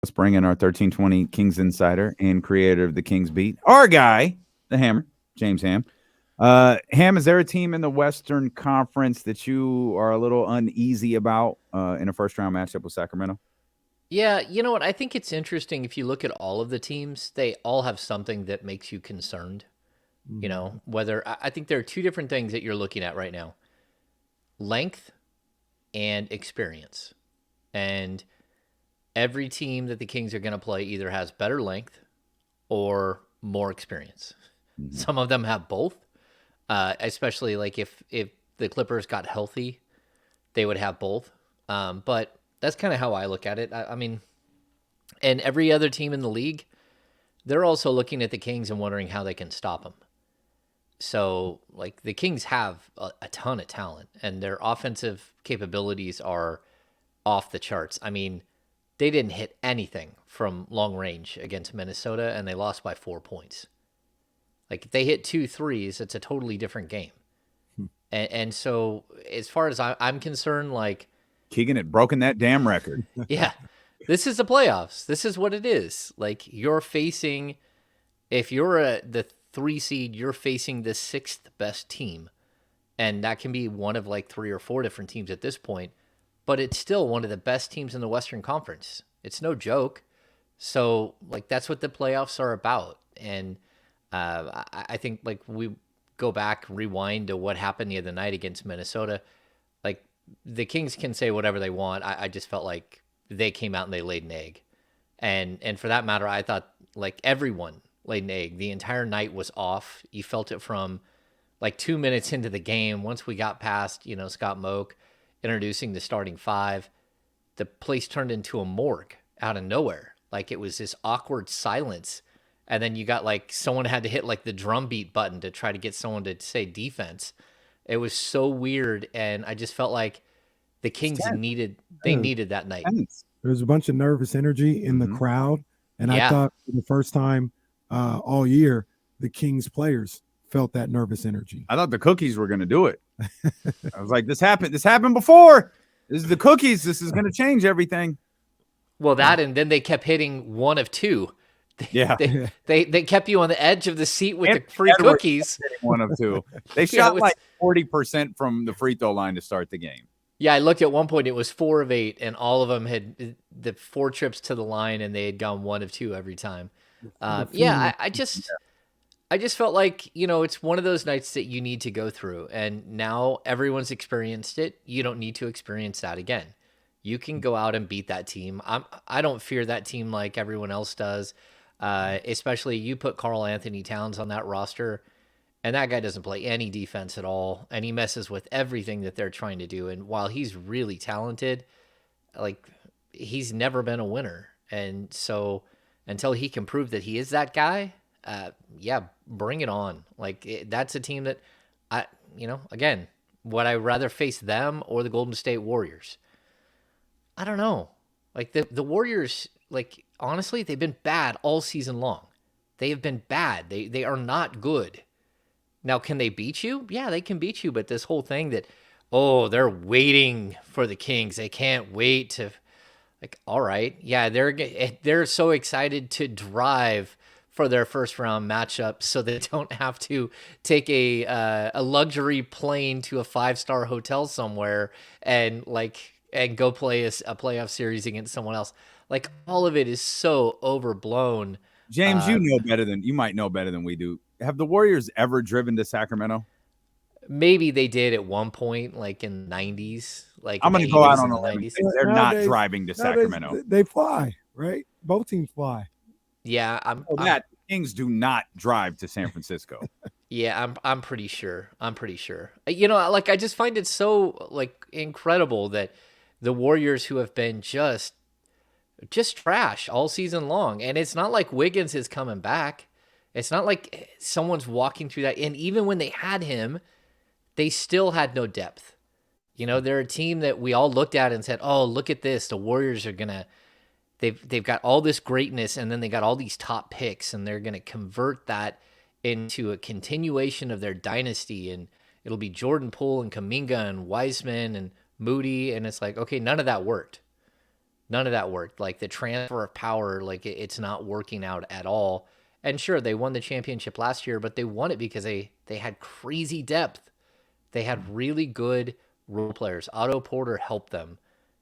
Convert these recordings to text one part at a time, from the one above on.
Let's bring in our 1320 Kings insider and creator of the Kings Beat, our guy, the Hammer, James Ham. Ham, is there a team in the Western Conference that you are a little uneasy about in a first round matchup with Sacramento? Yeah, you know what? I think it's interesting if you look at all of the teams, they all have something that makes you concerned. Mhm. Whether I think there are two different things that you're looking at right now: length and experience. And every team that the Kings are going to play either has better length or more experience. Mhm. Some of them have both, especially like if the Clippers got healthy, they would have both. But that's kind of how I look at it. I mean, and every other team in the league, they're also looking at the Kings and wondering how they can stop them. So, like, the Kings have a ton of talent, and their offensive capabilities are off the charts. I mean, they didn't hit anything from long range against Minnesota, and they lost by 4 points. Like, if they hit two threes, it's a totally different game. And so, as far as I'm concerned, like, Keegan had broken that damn record. yeah, this is the playoffs. This is what it is. Like, you're facing, if you're the 3 seed, you're facing the sixth best team. And that can be one of like 3 or 4 different teams at this point, but it's still one of the best teams in the Western Conference. It's no joke. So, like, that's what the playoffs are about. And I think, like, we go back, rewind to what happened the other night against Minnesota. Like, the Kings can say whatever they want. I just felt like they came out and they laid an egg. And for that matter, I thought, like, everyone laid an egg. The entire night was off. You felt it from like 2 minutes into the game. Once we got past, Scott Moak introducing the starting five, the place turned into a morgue out of nowhere. Like, it was this awkward silence. And then you got like someone had to hit like the drum beat button to try to get someone to say defense. It was so weird. And I just felt like the It's Kings tense. Yeah, needed that night. Tense. there's a bunch of nervous energy in the Mhm. crowd, and I Yeah. thought for the first time all year, the Kings players felt that nervous energy. I thought the cookies were going to do it. I was like, this happened. This happened before. This is the cookies. This is going to change everything. Well, that, and then they kept hitting one of two. Yeah. They kept you on the edge of the seat with the Anthony free Edwards cookies. hitting one of two. They Yeah, it shot was. like 40% from the free throw line to start the game. Yeah, I looked at one point. It was 4 of 8, and all of them had the 4 trips to the line, and they had gone one of two every time. The Yeah, feeling, I just felt like it's one of those nights that you need to go through, and now everyone's experienced it. You don't need to experience that again. You can go out and beat that team. I don't fear that team like everyone else does. Especially you put Carl Anthony Towns on that roster, and that guy doesn't play any defense at all, and he messes with everything that they're trying to do. And while he's really talented, like, he's never been a winner. And so until he can prove that he is that guy, yeah, bring it on. Like, that's a team that again, would I rather face them or the Golden State Warriors? I don't know. Like, the Warriors, like, honestly, they've been bad all season long. They have been bad. They are not good. Now, can they beat you? Yeah, they can beat you. But this whole thing that, oh, they're waiting for the Kings. They can't wait to, like, all right, yeah, they're so excited to drive for their first round matchup, so they don't have to take a luxury plane to a 5-star hotel somewhere and go play a playoff series against someone else. Like, all of it is so overblown. James, Uh, you might know better than we do. Have the Warriors ever driven to Sacramento? Maybe they did at one point, like in the 90s, like I'm in the going to go out 80s on and a the limb and 90s. say they're not nowadays, driving to nowadays Sacramento. they fly, right? Both teams fly. Yeah, Oh, I'm that the Kings do not drive to San Francisco. Yeah, I'm pretty sure. I'm pretty sure. Like, I just find it so, like, incredible that the Warriors, who have been just trash all season long, and it's not like Wiggins is coming back. It's not like someone's walking through that. And even when they had him, they still had no depth. They're a team that we all looked at and said, "Oh, look at this. The Warriors are gonna they've got all this greatness, and then they got all these top picks, and they're going to convert that into a continuation of their dynasty, and it'll be Jordan Poole and Kaminga and Wiseman and Moody." And it's like, okay, none of that worked. None of that worked. Like the transfer of power, like it's not working out at all. And sure, they won the championship last year, but they won it because they had crazy depth. They had really good role players. Otto Porter helped them.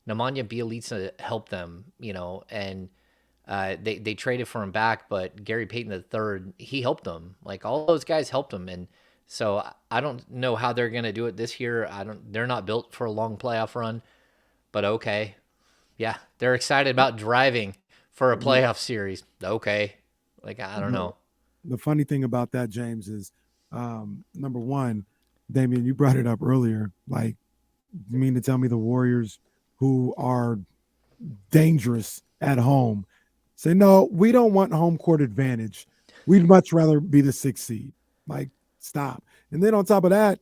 Nemanja Bjelica helped them, and they traded for him back, but Gary Payton III, he helped them. Like all those guys helped them, and so I don't know how they're gonna do it this year. They're not built for a long playoff run, but okay, yeah, they're excited about driving for a playoff series. Okay, like I don't know. The funny thing about that, James, is number one, Damian, you brought it up earlier. Like, you mean to tell me the Warriors, who are dangerous at home, say, no, we don't want home court advantage. We'd much rather be the 6th seed. Like, stop. And then on top of that,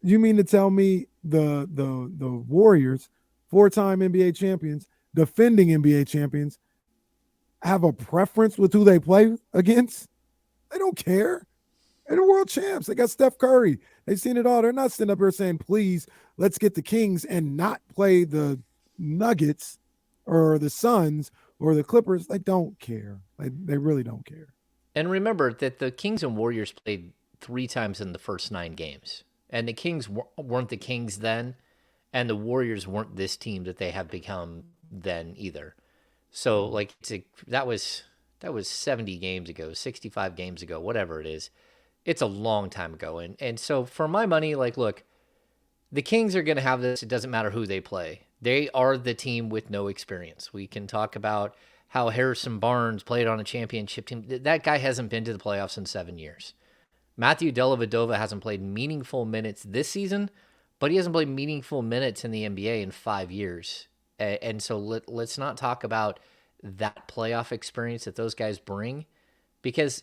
you mean to tell me the Warriors, 4-time NBA champions, defending NBA champions, have a preference with who they play against? They don't care. They're world champs. They got Steph Curry. They've seen it all. They're not sitting up here saying, please, let's get the Kings and not play the Nuggets or the Suns or the Clippers. They don't care. They really don't care. And remember that the Kings and Warriors played 3 times in the first 9 games. And the Kings weren't the Kings then, and the Warriors weren't this team that they have become then either. So like that was 70 games ago, 65 games ago, whatever it is. It's a long time ago. And so for my money, like, look, the Kings are going to have this. It doesn't matter who they play. They are the team with no experience. We can talk about how Harrison Barnes played on a championship team. That guy hasn't been to the playoffs in 7 years. Matthew Dellavedova hasn't played meaningful minutes this season, but he hasn't played meaningful minutes in the NBA in 5 years. And so let's not talk about that playoff experience that those guys bring, because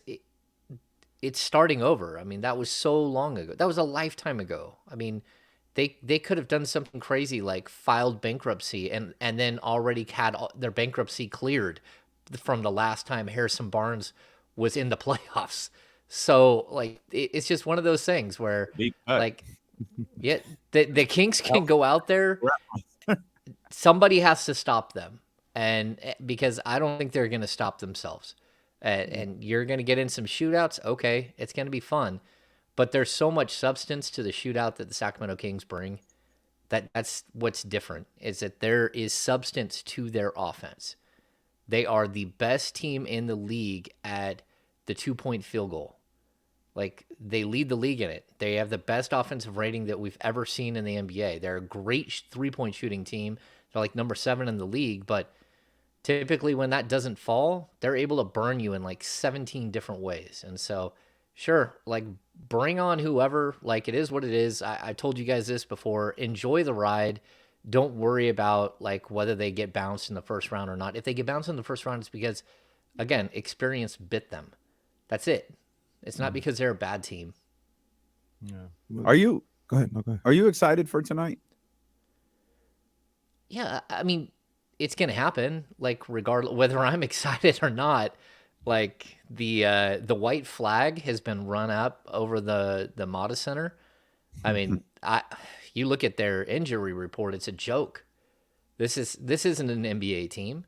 it's starting over. I mean, that was so long ago. That was a lifetime ago. I mean, they could have done something crazy like filed bankruptcy and then already had their bankruptcy cleared from the last time Harrison Barnes was in the playoffs. So like it's just one of those things where like yeah, the Kings can go out there. Somebody has to stop them, and because I don't think they're going to stop themselves. And you're going to get in some shootouts. Okay, it's going to be fun. But there's so much substance to the shootout that the Sacramento Kings bring that's what's different, is that there is substance to their offense. They are the best team in the league at the 2-point field goal. Like, they lead the league in it. They have the best offensive rating that we've ever seen in the NBA. They're a great 3-point shooting team. They're like number 7 in the league, but typically when that doesn't fall, they're able to burn you in like 17 different ways. And so, sure, like, bring on whoever. Like, it is what it is. I told you guys this before. Enjoy the ride. Don't worry about like whether they get bounced in the first round or not. If they get bounced in the first round, it's because, again, experience bit them. That's it. It's not because they're a bad team. Yeah. Are you? Go ahead. No, go ahead. Are you excited for tonight? Yeah, I mean, it's gonna happen. Like, regardless whether I'm excited or not. Like, the white flag has been run up over the Mata Center. I mean, you look at their injury report; it's a joke. This isn't an NBA team.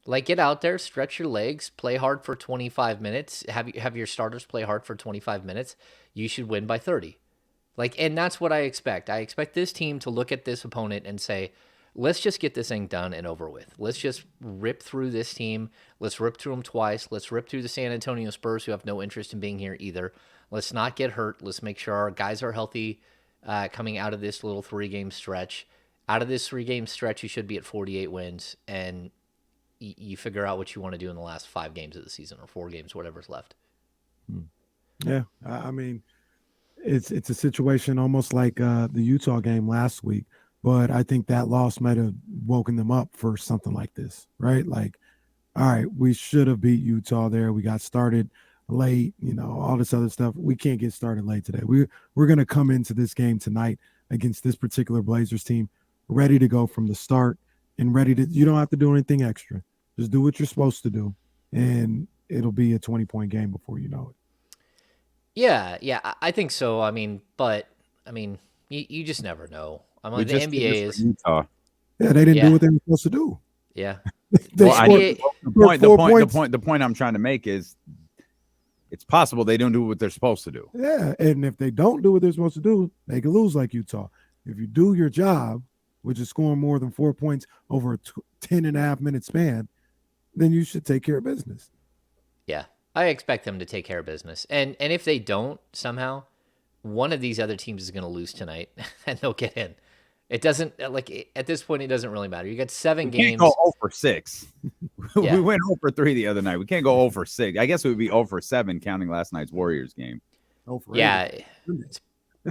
Like, get out there, stretch your legs, play hard for 25 minutes. Have your starters play hard for 25 minutes. You should win by 30. Like, and that's what I expect. I expect this team to look at this opponent and say, let's just get this thing done and over with. Let's just rip through this team. Let's rip through them twice. Let's rip through the San Antonio Spurs, who have no interest in being here either. Let's not get hurt. Let's make sure our guys are healthy coming out of this little 3-game stretch. Out of this 3-game stretch, you should be at 48 wins, and you figure out what you want to do in the last 5 games of the season, or 4 games, whatever's left. Yeah, I mean, it's a situation almost like the Utah game last week, but I think that loss might have woken them up for something like this, right? Like, all right, we should have beat Utah there. We got started late, all this other stuff. We can't get started late today. We're going to come into this game tonight against this particular Blazers team ready to go from the start and ready to, you don't have to do anything extra. Just do what you're supposed to do, and it'll be a 20-point game before you know it. Yeah, I think so. I mean, you just never know. I mean, the NBA is Utah. Yeah, they didn't do what they were supposed to do. Yeah, They Well, scored, NBA scored 4 points. the point I'm trying to make is it's possible they don't do what they're supposed to do. Yeah, and if they don't do what they're supposed to do, they can lose like Utah. If you do your job, which is scoring more than 4 points over a 10 and a half minute span, then you should take care of business. Yeah, I expect them to take care of business, and if they don't somehow, one of these other teams is going to lose tonight, and they'll get in. It doesn't like at this point. It doesn't really matter. You got 7 We games. can't go 0 for 6. Yeah. We went 0 for 3 the other night. We can't go 0 for 6. I guess it would be 0 for 7 counting last night's Warriors game. Oh, for Yeah,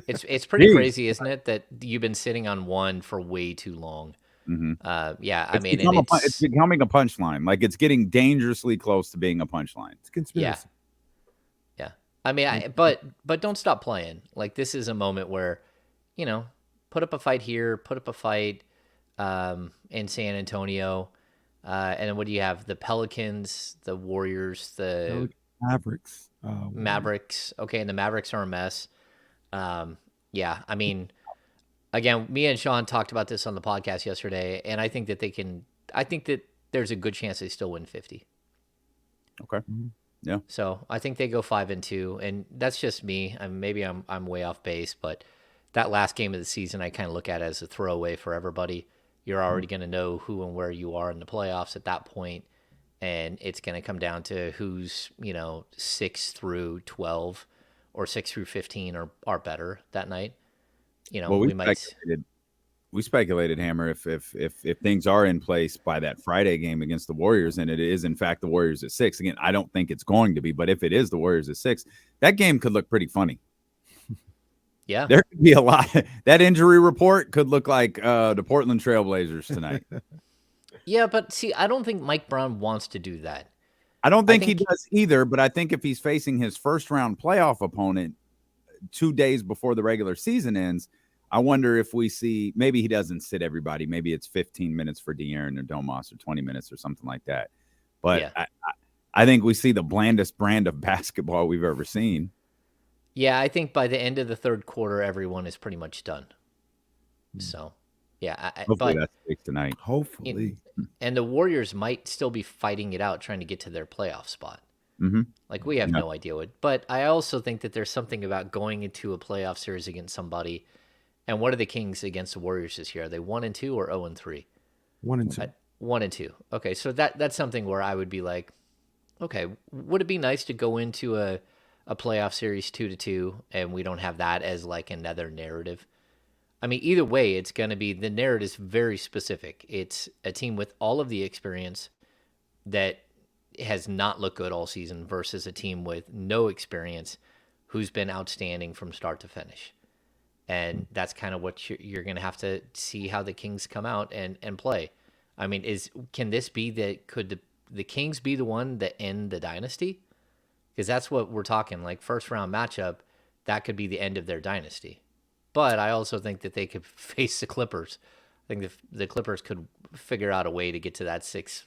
it's pretty crazy, isn't it, that you've been sitting on one for way too long. Yeah, I mean, and it's becoming a punchline. Like it's getting dangerously close to being a punchline. It's conspiracy. Yeah. I mean, but don't stop playing. Like this is a moment where, put up a fight here, put up a fight in San Antonio. And then what do you have? The Pelicans, the Warriors, the Mavericks. Mavericks. Okay, and the Mavericks are a mess. Yeah, I mean, again, me and Sean talked about this on the podcast yesterday, and I think that I think that there's a good chance they still win 50. Okay. Yeah. So I think they go 5-2, and that's just me. Maybe I'm way off base, but that last game of the season, I kind of look at it as a throwaway for everybody. You're already going to know who and where you are in the playoffs at that point, and it's going to come down to who's 6 through 12 or 6 through 15 are better that night. Well, we speculated, Hammer, if things are in place by that Friday game against the Warriors, and it is in fact the Warriors at 6. Again, I don't think it's going to be, but if it is the Warriors at 6, that game could look pretty funny. Yeah, there could be a lot. That injury report could look like the Portland Trailblazers tonight. Yeah, but see, I don't think Mike Brown wants to do that. I don't think he does either, but I think if he's facing his first round playoff opponent 2 days before the regular season ends, I wonder if we see, maybe he doesn't sit everybody. Maybe it's 15 minutes for De'Aaron or Domas or 20 minutes or something like that. But yeah. I think we see the blandest brand of basketball we've ever seen. Yeah, I think by the end of the third quarter, everyone is pretty much done. So, yeah. Hopefully that's fixed tonight. Hopefully. And the Warriors might still be fighting it out, trying to get to their playoff spot. Mm-hmm. Like, we have no idea what. But I also think that there's something about going into a playoff series against somebody. And what are the Kings against the Warriors this year? Are they 1-2 or 0-3? 1-2. 1-2. Okay, so that's something where I would be like, okay, would it be nice to go into a playoff series 2-2 and we don't have that as like another narrative? I mean, either way, it's going to be, the narrative is very specific. It's a team with all of the experience that has not looked good all season versus a team with no experience who's been outstanding from start to finish. And that's kind of what you're going to have to see how the Kings come out and play. I mean, can this be could the Kings be the one that end the dynasty? Because that's what we're talking, like first round matchup, that could be the end of their dynasty. But I also think that they could face the Clippers. I think the Clippers could figure out a way to get to that six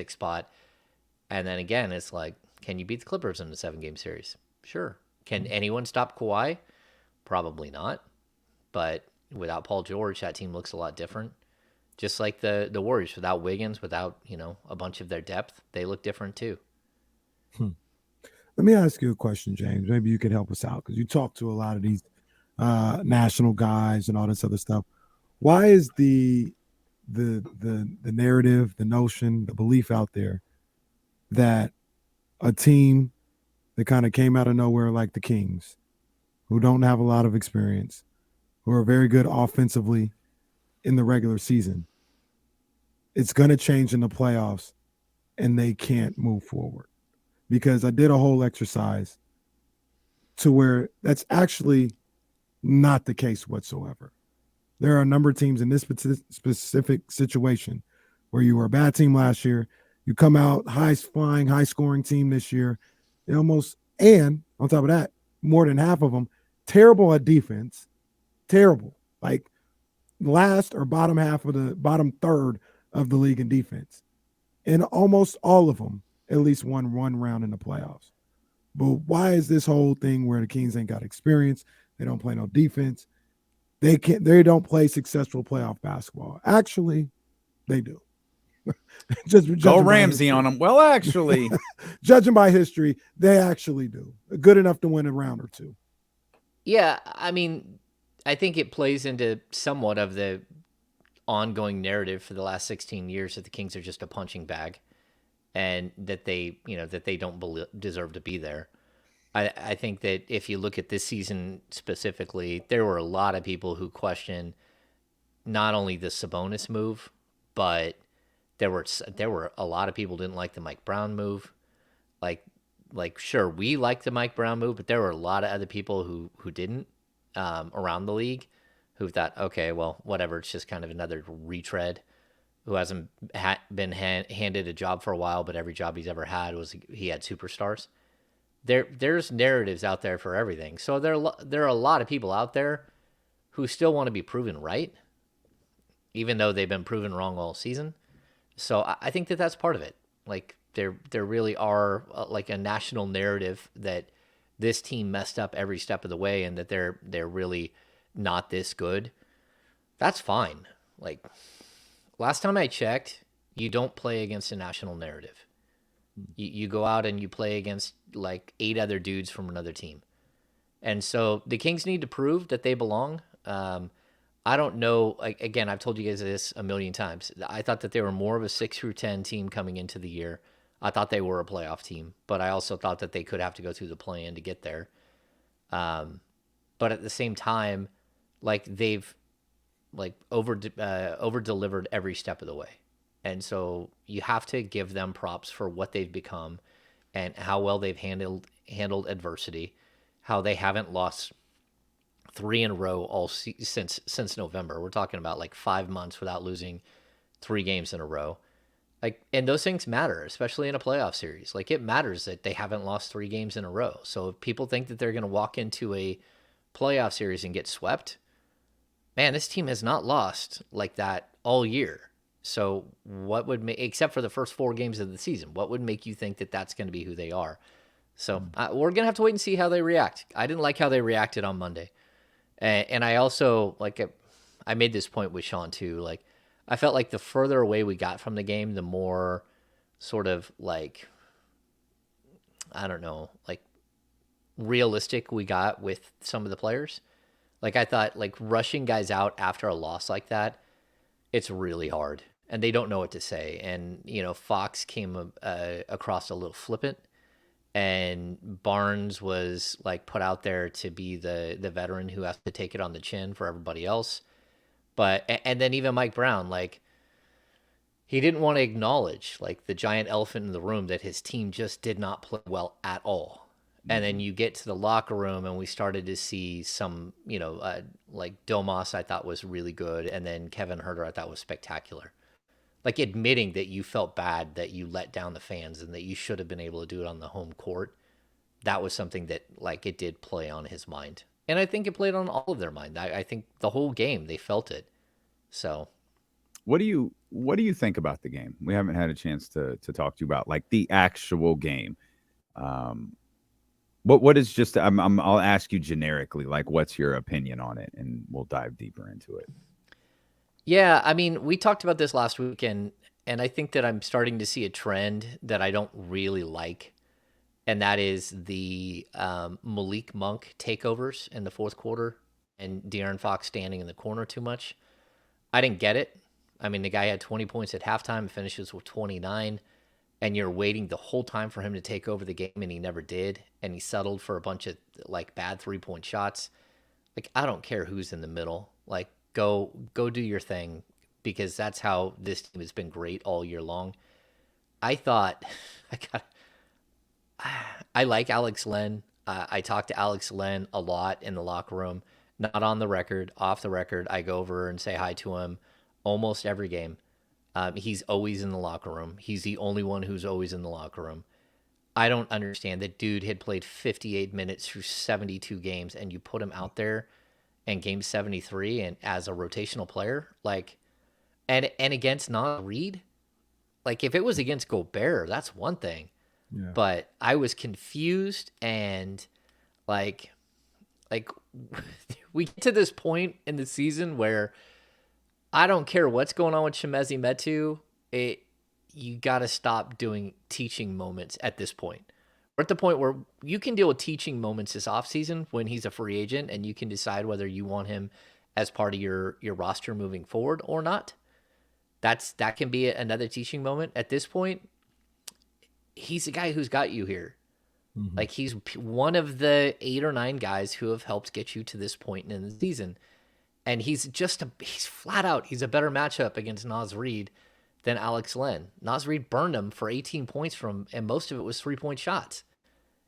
spot. And then again, it's like, can you beat the Clippers in a 7-game series? Sure. Can anyone stop Kawhi? Probably not. But without Paul George, that team looks a lot different. Just like the Warriors, without Wiggins, without a bunch of their depth, they look different too. Let me ask you a question, James. Maybe you could help us out because you talk to a lot of these national guys and all this other stuff. Why is the narrative, the notion, the belief out there that a team that kind of came out of nowhere like the Kings, who don't have a lot of experience, who are very good offensively in the regular season, it's going to change in the playoffs and they can't move forward? Because I did a whole exercise to where that's actually not the case whatsoever. There are a number of teams in this specific situation where you were a bad team last year, you come out high-flying, high-scoring team this year, and on top of that, more than half of them, terrible at defense, terrible, like last or bottom third of the league in defense. And almost all of them at least won one round in the playoffs. But why is this whole thing where the Kings ain't got experience? They don't play no defense. They don't play successful playoff basketball. Actually, they do. Go Ramsey on them. Well, actually, judging by history, they actually do. Good enough to win a round or two. Yeah, I mean, I think it plays into somewhat of the ongoing narrative for the last 16 years that the Kings are just a punching bag and that they don't deserve to be there. I think that if you look at this season specifically, there were a lot of people who question not only the Sabonis move, but there were a lot of people who didn't like the Mike Brown move. Like sure, we liked the Mike Brown move, but there were a lot of other people who didn't around the league who thought, okay, well, whatever, it's just kind of another retread. Who hasn't been handed a job for a while, but every job he's ever had was he had superstars. There's narratives out there for everything. So there are a lot of people out there who still want to be proven right, even though they've been proven wrong all season. So I think that that's part of it. Like there really are like a national narrative that this team messed up every step of the way, and that they're really not this good. That's fine. Like last time I checked, you don't play against a national narrative. You go out and you play against like 8 other dudes from another team. And so the Kings need to prove that they belong. I don't know. Like, again, I've told you guys this a million times. I thought that they were more of a 6 through 10 team coming into the year. I thought they were a playoff team, but I also thought that they could have to go through the play-in to get there. But at the same time, like they've like over delivered every step of the way. And so you have to give them props for what they've become and how well they've handled adversity, how they haven't lost 3 in a row since November. We're talking about like 5 months without losing 3 games in a row. Like, and those things matter, especially in a playoff series. Like, it matters that they haven't lost 3 games in a row. So if people think that they're going to walk into a playoff series and get swept, man, this team has not lost like that all year. So what would make, except for the first 4 games of the season, what would make you think that that's going to be who they are? So we're going to have to wait and see how they react. I didn't like how they reacted on Monday. And I also, like, I made this point with Sean too. Like, I felt like the further away we got from the game, the more sort of like, I don't know, like realistic we got with some of the players. Like, I thought, like, rushing guys out after a loss like that, it's really hard. And they don't know what to say. And, you know, Fox came across a little flippant. And Barnes was, like, put out there to be the veteran who has to take it on the chin for everybody else. But, and then even Mike Brown, like, he didn't want to acknowledge, like, the giant elephant in the room that his team just did not play well at all. And then you get to the locker room, and we started to see some, you know, like Domas I thought was really good, and then Kevin Huerter I thought was spectacular. Like admitting that you felt bad that you let down the fans and that you should have been able to do it on the home court. That was something that, like, it did play on his mind. And I think it played on all of their mind. I think the whole game, they felt it. So what do you think about the game? We haven't had a chance to talk to you about like the actual game. What is just I'll ask you generically, like, what's your opinion on it, and we'll dive deeper into it. yeah, I mean, we talked about this last week, and I think that I'm starting to see a trend that I don't really like, and that is the Malik Monk takeovers in the fourth quarter and De'Aaron Fox standing in the corner too much. I didn't get it. I mean, the guy had 20 points at halftime, finishes with 29, and you're waiting the whole time for him to take over the game, and he never did, and he settled for a bunch of like bad 3-point shots. Like, I don't care who's in the middle. Like, go do your thing, because that's how this team has been great all year long. I thought I like Alex Len. I talk to Alex Len a lot in the locker room, not on the record, off the record. I go over and say hi to him almost every game. He's always in the locker room. He's the only one who's always in the locker room. I don't understand that dude had played 58 minutes through 72 games, and you put him out there in game 73 and as a rotational player, like, and against Nas Reed. Like, if it was against Gobert, that's one thing. Yeah. But I was confused, and like we get to this point in the season where I don't care what's going on with Chimezie Metu. you got to stop doing teaching moments at this point. We're at the point where you can deal with teaching moments this offseason when he's a free agent and you can decide whether you want him as part of your roster moving forward or not. That can be another teaching moment. At this point, he's the guy who's got you here. Mhm. Like, he's one of the 8 or 9 guys who have helped get you to this point in the season. And he's flat out, he's a better matchup against Naz Reid than Alex Len. Naz Reid burned him for 18 points and most of it was 3-point shots.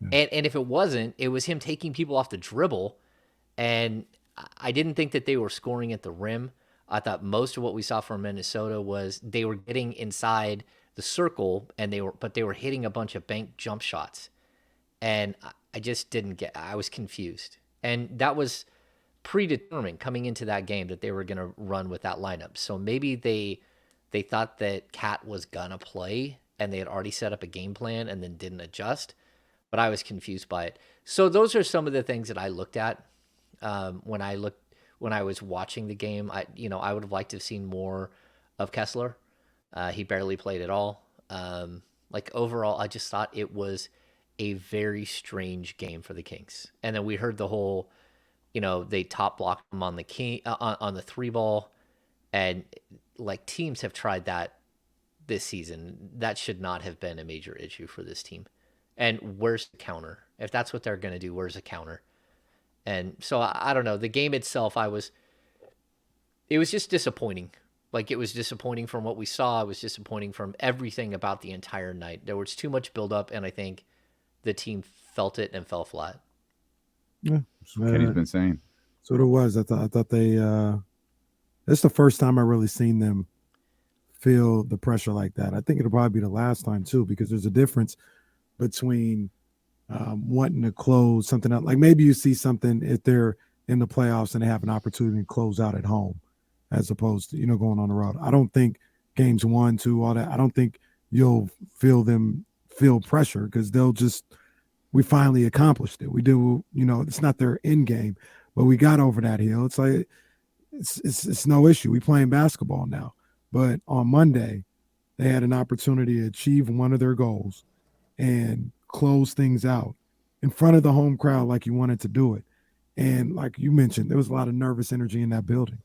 Yeah. And if it wasn't, it was him taking people off the dribble. And I didn't think that they were scoring at the rim. I thought most of what we saw from Minnesota was they were getting inside the circle and they were hitting a bunch of bank jump shots. And I just didn't I was confused. And that was predetermined coming into that game that they were going to run with that lineup. So maybe they thought that Cat was going to play and they had already set up a game plan and then didn't adjust. But I was confused by it. So those are some of the things that I looked at when I was watching the game. I would have liked to have seen more of Kessler. He barely played at all. Overall, I just thought it was a very strange game for the Kings. And then we heard the whole, they top blocked him on the on the 3 ball, and like teams have tried that this season. That should not have been a major issue for this team. And where's the counter? If that's what they're going to do, where's the counter? And so I don't know. The game itself, it was just disappointing. Like, it was disappointing from what we saw. It was disappointing from everything about the entire night. There was too much buildup, and I think the team felt it and fell flat. Yeah, that's what Kenny's been saying. So it was. I thought they. It's the first time I really seen them feel the pressure like that. I think it'll probably be the last time too, because there's a difference between wanting to close something out. Like, maybe you see something if they're in the playoffs and they have an opportunity to close out at home, as opposed to going on the road. I don't think games 1, 2, all that. I don't think you'll feel pressure, because we finally accomplished it. We do, it's not their end game, but we got over that hill. It's like it's no issue. We playing basketball now. But on Monday, they had an opportunity to achieve one of their goals and close things out in front of the home crowd like you wanted to do it. And like you mentioned, there was a lot of nervous energy in that building.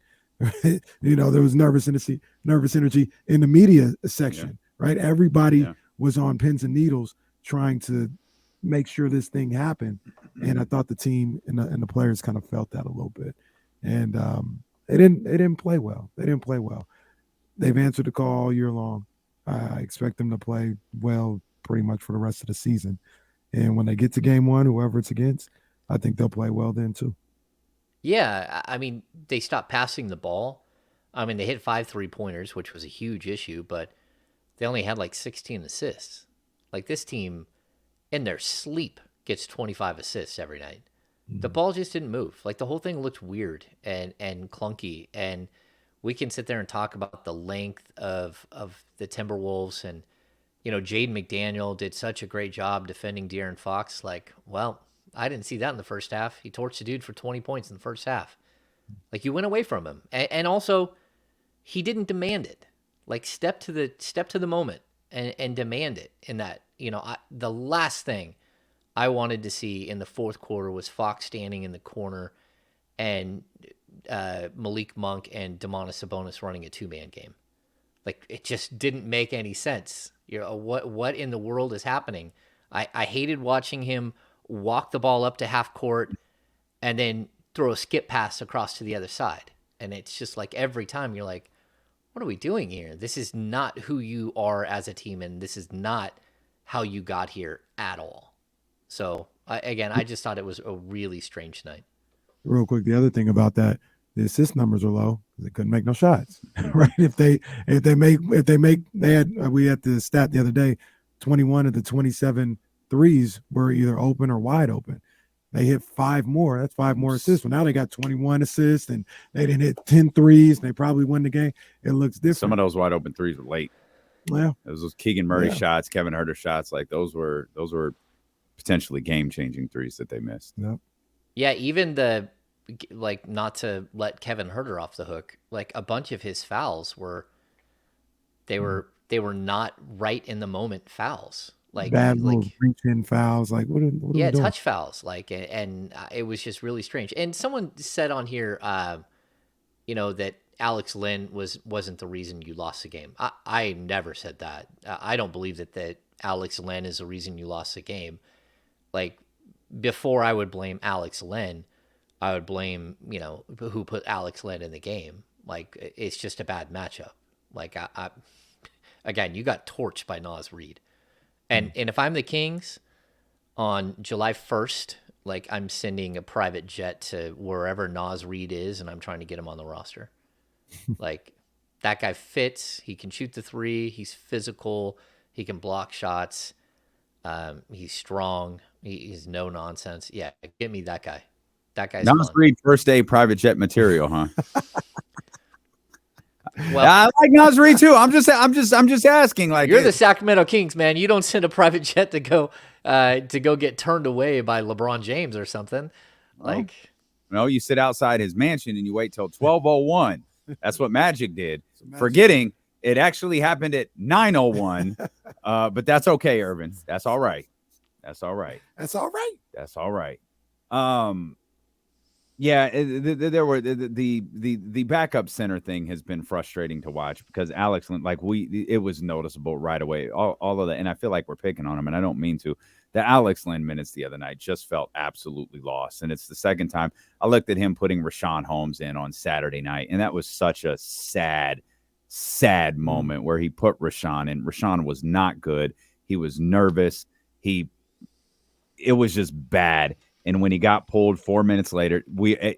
There was nervous energy in the media section, right? Everybody was on pins and needles trying to make sure this thing happened. And I thought the team and the players kind of felt that a little bit. And they didn't play well. They've answered the call all year long. I expect them to play well pretty much for the rest of the season. And when they get to game 1, whoever it's against, I think they'll play well then too. Yeah, I mean, they stopped passing the ball. I mean, they hit 5 3-pointers, which was a huge issue, but they only had like 16 assists. Like, this team, in their sleep, gets 25 assists every night. The ball just didn't move. Like, the whole thing looked weird and clunky. And we can sit there and talk about the length of the Timberwolves. And, Jaden McDaniel did such a great job defending De'Aaron Fox. Like, well, I didn't see that in the first half. He torched the dude for 20 points in the first half. Like, you went away from him. And also, he didn't demand it. Like, step to the moment and demand it in that. The last thing I wanted to see in the fourth quarter was Fox standing in the corner and Malik Monk and Domantas Sabonis running a 2-man game. Like, it just didn't make any sense. What in the world is happening? I hated watching him walk the ball up to half court and then throw a skip pass across to the other side. And it's just like, every time you're like, what are we doing here? This is not who you are as a team, and this is not how you got here at all. So, I just thought it was a really strange night. Real quick, the other thing about that, the assist numbers are low because they couldn't make no shots, right? We had the stat the other day, 21 of the 27 threes were either open or wide open. They hit 5 more. That's 5 more assists. Well, now they got 21 assists, and they didn't hit 10 threes, and they probably won the game. It looks different. Some of those wide open threes were late. Yeah, those Keegan Murray shots, Kevin Huerter shots, like those were potentially game-changing threes that they missed. Yep. Yeah, even not to let Kevin Huerter off the hook, like, a bunch of his fouls were they were not right in the moment fouls. Bad little reach-in fouls. Like, what are we doing? touch fouls. And it was just really strange. And someone said on here, that Alex Lynn wasn't the reason you lost the game. I never said that. I don't believe that Alex Lynn is the reason you lost the game. Like, before I would blame Alex Lynn, I would blame, who put Alex Lynn in the game. Like, it's just a bad matchup. Like, again, you got torched by Naz Reid. And if I'm the Kings on July 1st, like, I'm sending a private jet to wherever Naz Reid is, and I'm trying to get him on the roster. Like, that guy fits. He can shoot the three. He's physical. He can block shots. He's strong. He's no nonsense. Yeah, get me that guy. That guy's Naz Reid, first day private jet material, huh? Well, I like Naz Reid too. I'm just asking. Like, you're the Sacramento Kings, man. You don't send a private jet to go get turned away by LeBron James or something. Like, no, you sit outside his mansion and you wait till 12:01. That's what Magic did. Forgetting it actually happened at 9:01. But that's okay, Irvin. That's all right. That's all right. That's all right. That's all right. Yeah, there were the backup center thing has been frustrating to watch because Alex, like it was noticeable right away. All of that, and I feel like we're picking on him, and I don't mean to. The Alex Lynn minutes the other night just felt absolutely lost, and it's the second time I looked at him putting Rashawn Holmes in on Saturday night, and that was such a sad moment where he put Rashawn in. Rashawn was not good. He was nervous. It was just bad. And when he got pulled 4 minutes later,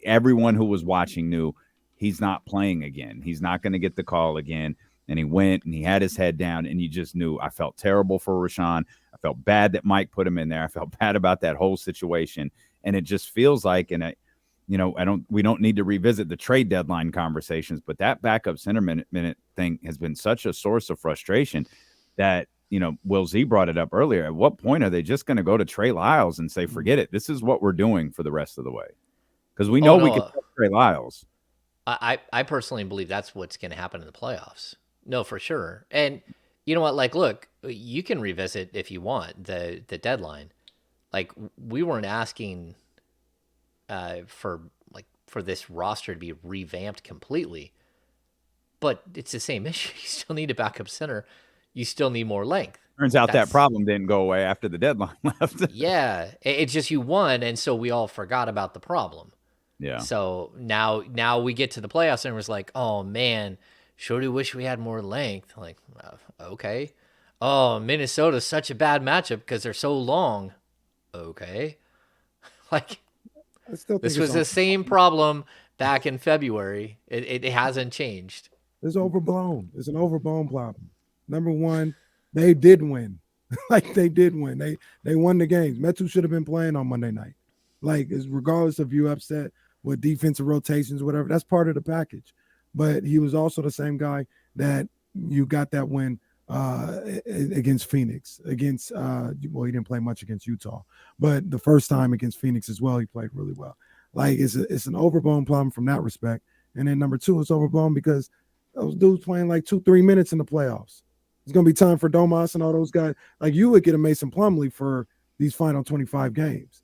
everyone who was watching knew he's not playing again. He's not going to get the call again. And he went and he had his head down, and you just knew. I felt terrible for Rashawn. I felt bad that Mike put him in there. I felt bad about that whole situation. And it just feels like, we don't need to revisit the trade deadline conversations, but that backup center minute thing has been such a source of frustration that, Will Z brought it up earlier. At what point are they just going to go to Trey Lyles and say, forget it? This is what we're doing for the rest of the way. Because we know we can trust Trey Lyles. I personally believe that's what's going to happen in the playoffs. No, for sure. And you know what? Like, look, you can revisit if you want the deadline. Like, we weren't asking for this roster to be revamped completely, but it's the same issue. You still need a backup center. You still need more length. Turns out that problem didn't go away after the deadline left. Yeah, it's just you won, and so we all forgot about the problem. Yeah. So now we get to the playoffs, and it was like, oh man, sure do wish we had more length. Like, okay. Oh, Minnesota's such a bad matchup because they're so long. Okay. Like, this was the same problem back in February. It hasn't changed. It's overblown. It's an overblown problem. Number one, they did win. Like, they did win. They won the games. Metu should have been playing on Monday night. Like, regardless of you upset with defensive rotations, whatever, that's part of the package. But he was also the same guy that you got that win against Phoenix. He didn't play much against Utah, but the first time against Phoenix as well, he played really well. Like, it's an overblown problem from that respect. And then number two, it's overblown because those dudes playing like 2-3 minutes in the playoffs. It's going to be time for Domas and all those guys. Like, you would get a Mason Plumlee for these final 25 games.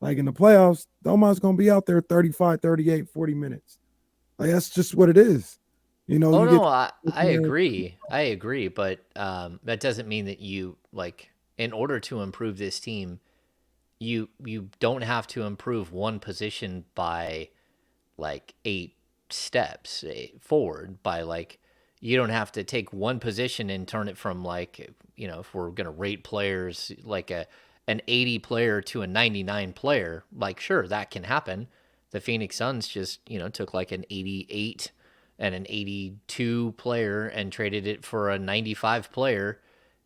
Like, in the playoffs, Domas going to be out there 35, 38, 40 minutes. Like, that's just what it is. I agree. I agree. But that doesn't mean that you, like, in order to improve this team, you don't have to improve one position by, like, 8 steps forward by, like, you don't have to take one position and turn it from, like, if we're going to rate players like an 80 player to a 99 player, like, sure, that can happen. The Phoenix Suns just, took like an 88 and an 82 player and traded it for a 95 player,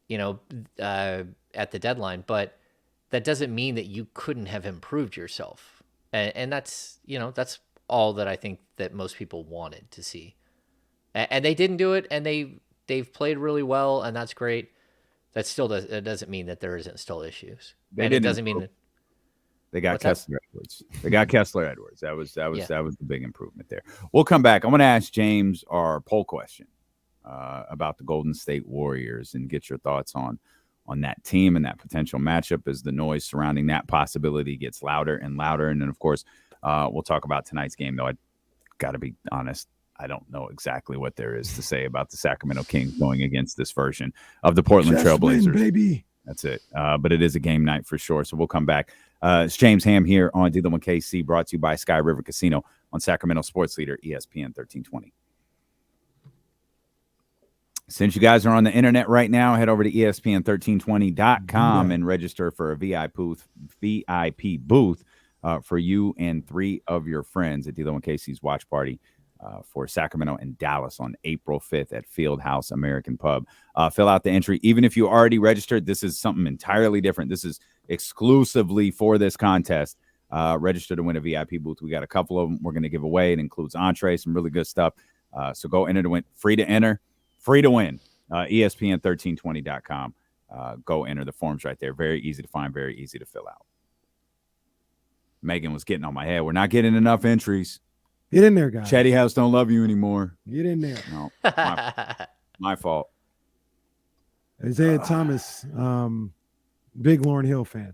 at the deadline. But that doesn't mean that you couldn't have improved yourself. And that's, that's all that I think that most people wanted to see. And they didn't do it, and they've played really well, and that's great. That still doesn't mean that there isn't still issues. And it doesn't mean that they got Kessler Edwards. They got Kessler Edwards. That was the big improvement there. We'll come back. I'm going to ask James our poll question. about the Golden State Warriors and get your thoughts on that team and that potential matchup as the noise surrounding that possibility gets louder and louder. And then, of course, we'll talk about tonight's game, though. I got to be honest, I don't know exactly what there is to say about the Sacramento Kings going against this version of the Portland Trailblazers. Baby. That's it. But it is a game night for sure. So we'll come back. It's James Ham here on Dealing with KC, brought to you by Sky River Casino on Sacramento Sports Leader ESPN 1320. Since you guys are on the internet right now, head over to ESPN1320.com and register for a VIP booth for you and 3 of your friends at Dealing with KC's watch party for Sacramento and Dallas on April 5th at Fieldhouse American Pub. Fill out the entry. Even if you already registered, this is something entirely different. This is exclusively for this contest. Register to win a VIP booth. We got a couple of them we're going to give away. It includes entrees, some really good stuff. So go enter to win. Free to enter, free to win. ESPN1320.com. Go enter the forms right there. Very easy to find, very easy to fill out. Megan was getting on my head. We're not getting enough entries. Get in there, guys. Chetty House don't love you anymore. Get in there. No, my fault. Isaiah Thomas, big Lauryn Hill fan,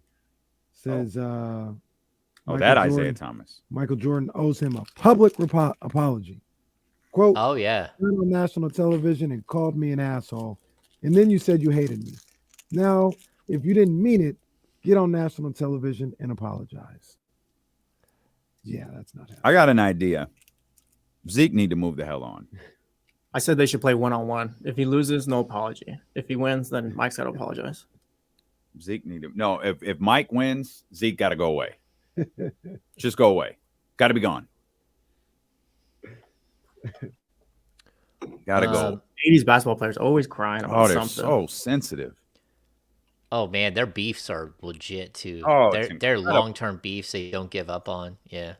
says, Isaiah Thomas. Michael Jordan owes him a public apology. Quote, Oh, yeah. "You went on national television and called me an asshole, and then you said you hated me. Now, if you didn't mean it, get on national television and apologize." Yeah, that's not happening. I got an idea. Zeke need to move the hell on. I said they should play one-on-one. If he loses, no apology. If he wins, then Mike's got to apologize. Zeke need to. No, if Mike wins, Zeke got to go away. Just go away. Got to be gone. Got to go. 80s basketball players always crying about they're something. so sensitive. Oh, man, their beefs are legit, too. Oh, they're long-term beefs they don't give up on. Yeah.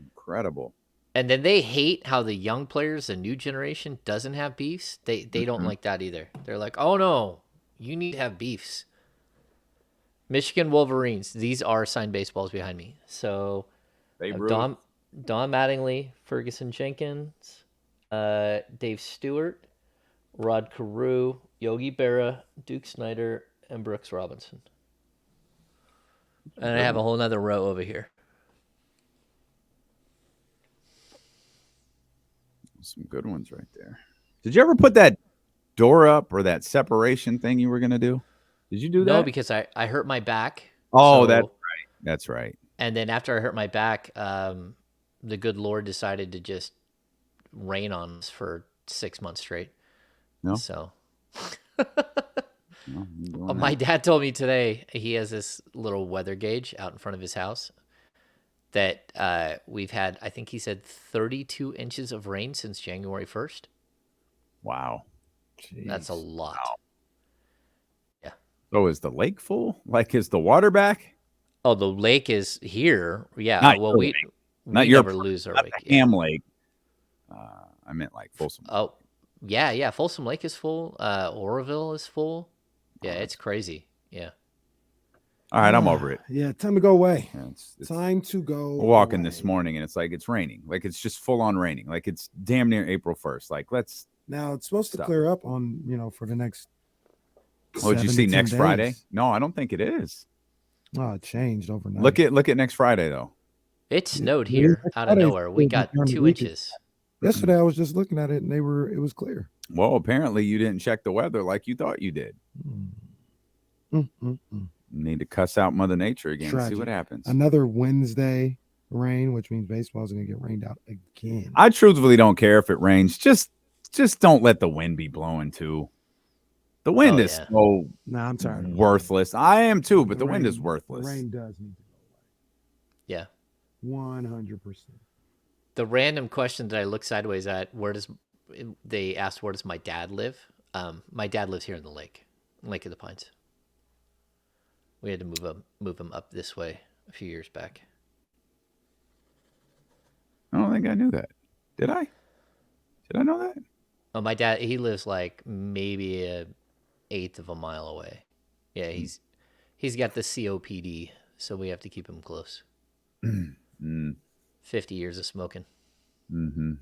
Incredible. And then they hate how the young players, the new generation, doesn't have beefs. They don't like that either. They're like, oh, no, you need to have beefs. Michigan Wolverines. These are signed baseballs behind me. So Don Mattingly, Ferguson Jenkins, Dave Stewart, Rod Carew, Yogi Berra, Duke Snyder, and Brooks Robinson. And I have a whole nother row over here. Some good ones right there. Did you ever put that door up or that separation thing you were going to do? Did you do that? No, because I hurt my back. Oh, that's right. That's right. And then after I hurt my back, the good Lord decided to just rain on us for 6 months straight. No. So No, my dad told me today he has this little weather gauge out in front of his house that we've had, I think he said 32 inches of rain since January 1st. Wow. Jeez. That's a lot. Wow. Yeah. So is the lake full? Like, is the water back? Oh, the lake is here. Yeah. Not well, your we lake. Not we your never lose our not lake. the Ham Lake. I meant like Folsom. Oh, yeah. Folsom Lake is full. Oroville is full. Yeah, it's crazy. Yeah. All right, I'm over it. Yeah, time to go away. Yeah, it's Time to go. we're walking away. this morning and it's like it's raining. Like it's just full on raining. Like it's damn near April 1st. Like let's. Now it's supposed to Stop. clear up on, for the next. Oh, did you 7 see to 10 next days. Friday? No, I don't think it is. Oh, it changed overnight. Look at next Friday though. It snowed Yeah, here next out of Friday's nowhere. We still got during the 2 weekend. inches. Yesterday, I was just looking at it and it was clear. Well, apparently you didn't check the weather like you thought you did. You need to cuss out Mother Nature again. Tragic. See what happens. Another Wednesday rain, which means baseball's going to get rained out again. I truthfully don't care if it rains. Just don't let the wind be blowing too. The wind Oh, is yeah. so Nah, I'm tired. of it. worthless. I am too, but the wind rain- is worthless. The rain does need to Yeah. go away. 100%. The random question that I look sideways at, they asked where does my dad live? My dad lives here in the Lake of the Pines. We had to move him up this way a few years back. I don't think I knew that. Did I? Did I know that? Oh, my dad, he lives like maybe an eighth of a mile away. Yeah, he's got the COPD, so we have to keep him close. 50 years of smoking. Mm-hmm.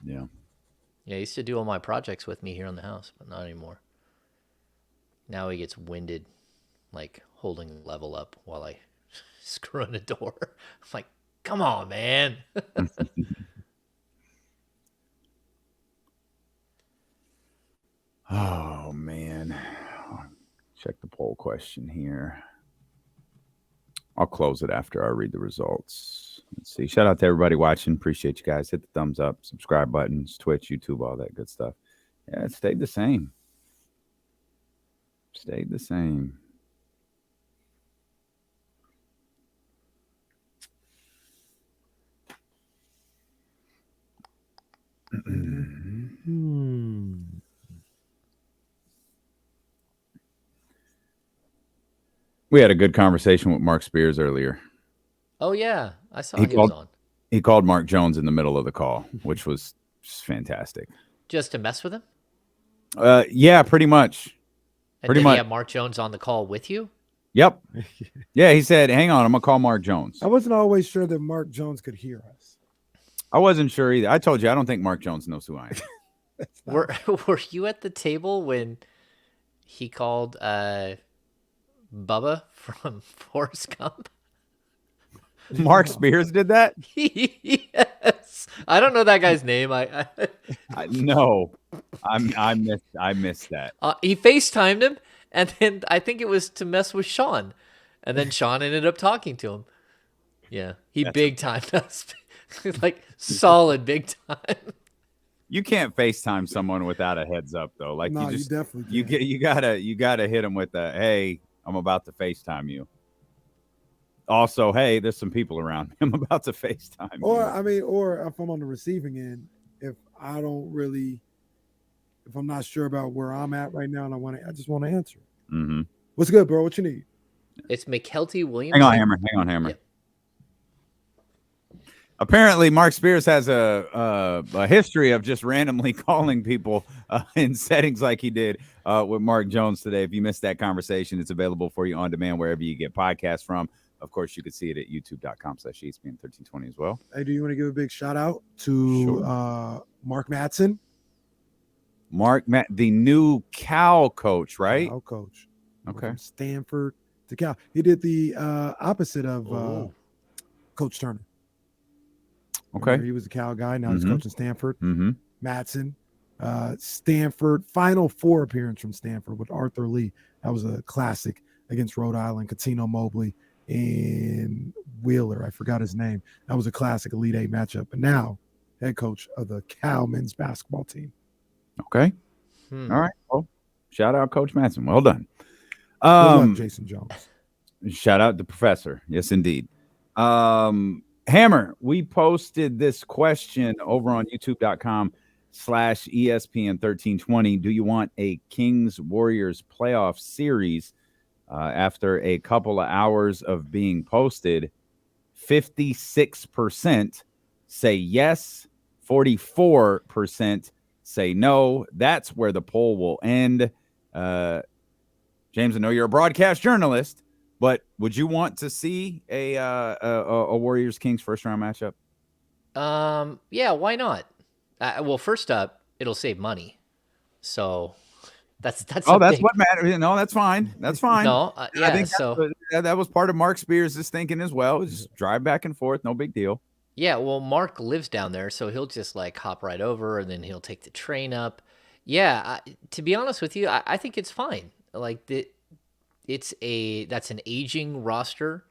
Yeah. Yeah, he used to do all my projects with me here in the house, but not anymore. Now he gets winded, like holding level up while I screw in a door. I'm like, come on, man. Oh man. Check the poll question here. I'll close it after I read the results. Let's see. Shout out to everybody watching. Appreciate you guys. Hit the thumbs up, subscribe buttons, Twitch, YouTube, all that good stuff. Yeah, it stayed the same. Stayed the same. We had a good conversation with Mark Spears earlier. Oh, yeah. I saw he was on. He called Mark Jones in the middle of the call, which was just fantastic. Just to mess with him? Yeah, pretty much. And did he have Mark Jones on the call with you? Yep. Yeah, he said, hang on, I'm going to call Mark Jones. I wasn't always sure that Mark Jones could hear us. I wasn't sure either. I told you, I don't think Mark Jones knows who I am. Were you at the table when he called Bubba from Forrest Gump? Mark Spears did that? Yes. I don't know that guy's name. No. I missed that. He FaceTimed him, and then I think it was to mess with Sean. And then Sean ended up talking to him. Yeah. He big timed us. Like solid big time. You can't FaceTime someone without a heads up though. Like No, you just definitely you gotta hit them with a hey, I'm about to FaceTime you. Also, hey, there's some people around me. I'm about to FaceTime you. Or if I'm on the receiving end, if I'm not sure about where I'm at right now and I just want to answer. Mm-hmm. What's good, bro? What you need? It's McKelty Williams. Hang on, Hammer. Yep. Apparently, Mark Spears has a history of just randomly calling people in settings like he did with Mark Jones today. If you missed that conversation, it's available for you on demand wherever you get podcasts from. Of course, you can see it at youtube.com/ESPN1320 as well. Hey, do you want to give a big shout out to Mark Madsen? The new Cal coach, right? Cal coach. Okay. From Stanford to Cal. He did the opposite of Coach Turner. Okay. Remember, he was a Cal guy. Now he's coaching Stanford. Mm-hmm. Madsen. Stanford. Final four appearance from Stanford with Arthur Lee. That was a classic against Rhode Island. Catino Mobley and Wheeler. I forgot his name. That was a classic Elite Eight matchup. But now, head coach of the Cal men's basketball team. Okay. All right. Well, shout out Coach Madsen. Well done. Good luck, Jason Jones. Shout out the professor. Yes, indeed. Hammer, we posted this question over on youtube.com/ESPN1320. Do you want a Kings Warriors playoff series? After a couple of hours of being posted, 56% say yes, 44% say no. That's where the poll will end. James, I know you're a broadcast journalist, but would you want to see a Warriors Kings first round matchup? Yeah, why not? Well, first up, it'll save money. So that's what matters. No, that's fine. That's fine. No, yeah. I think that was part of Mark Spears' thinking as well. Just drive back and forth, no big deal. Yeah, well, Mark lives down there, so he'll just like hop right over, and then he'll take the train up. Yeah, to be honest with you, I think it's fine. Like that's an aging roster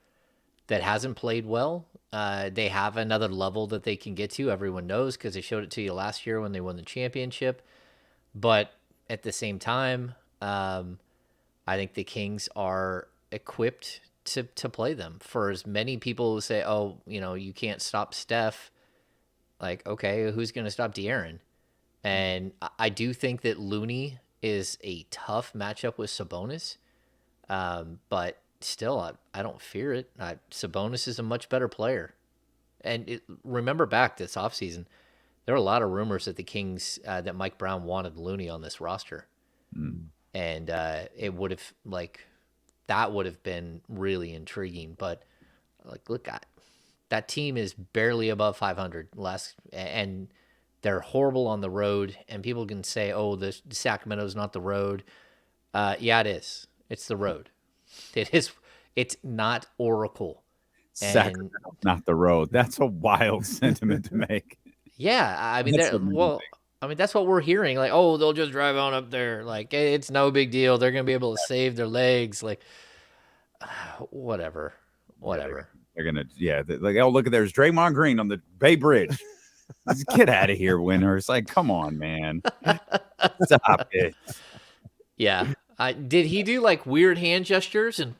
that hasn't played well. They have another level that they can get to. Everyone knows because they showed it to you last year when they won the championship. But at the same time, I think the Kings are equipped to play them. For as many people who say, oh, you can't stop Steph, like, okay, who's going to stop De'Aaron? And I do think that Looney is a tough matchup with Sabonis, but still, I don't fear it. Sabonis is a much better player. And remember back this offseason, there were a lot of rumors that the Kings, that Mike Brown wanted Looney on this roster. And it would have, that would have been really intriguing. But, look, that team is barely above 500 and They're horrible on the road, and people can say, "Oh, the Sacramento's not the road." Yeah, it is. It's the road. It is. It's not Oracle. And Sacramento, not the road. That's a wild sentiment to make. yeah, I mean, That's amazing. I mean, that's what we're hearing. Like, oh, they'll just drive on up there. Like, it's no big deal. They're gonna be able to save their legs. Like, whatever. They're gonna, like, oh, look at there's Draymond Green on the Bay Bridge. Just get out of here, winner. It's like, come on, man. Stop it. Yeah. Did he do like weird hand gestures and